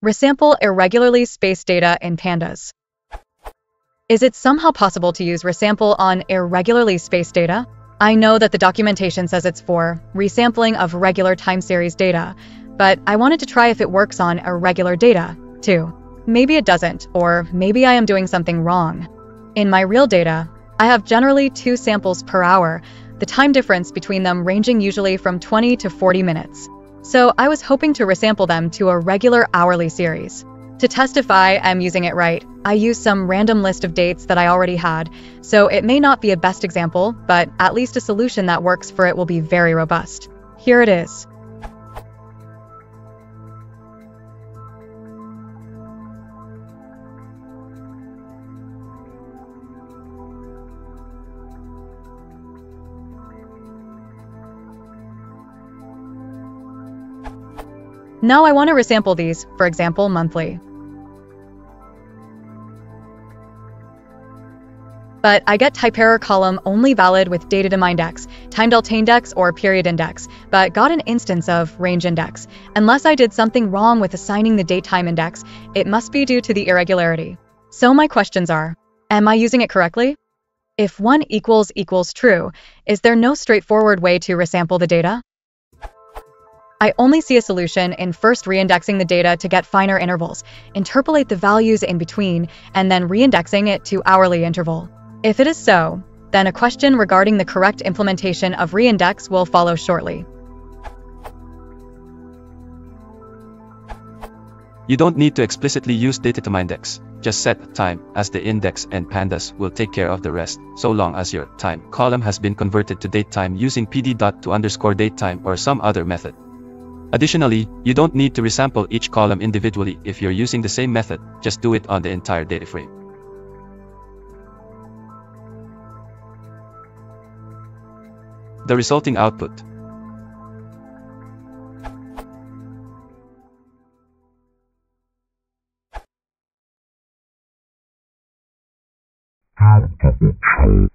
Resample irregularly spaced data in Pandas. Is it somehow possible to use resample on irregularly spaced data? I know that the documentation says it's for resampling of regular time series data, but I wanted to try if it works on irregular data, too. Maybe it doesn't, or maybe I am doing something wrong. In my real data, I have generally 2 samples per hour, the time difference between them ranging usually from 20 to 40 minutes. So I was hoping to resample them to a regular hourly series. To testify I'm using it right, I used some random list of dates that I already had, so it may not be a best example, but at least a solution that works for it will be very robust. Here it is. Now I want to resample these, for example, monthly. But I get type error column only valid with datetime index, time delta index, or period index, but got an instance of range index. Unless I did something wrong with assigning the datetime index, it must be due to the irregularity. So my questions are, am I using it correctly? If 1 equals true, is there no straightforward way to resample the data? I only see a solution in first reindexing the data to get finer intervals, interpolate the values in between, and then reindexing it to hourly interval. If it is so, then a question regarding the correct implementation of reindex will follow shortly. You don't need to explicitly use datetime index. Just set time as the index and Pandas will take care of the rest, so long as your time column has been converted to datetime using pd.to_datetime or some other method. Additionally, you don't need to resample each column individually if you're using the same method, just do it on the entire data frame. The resulting output. How does it show?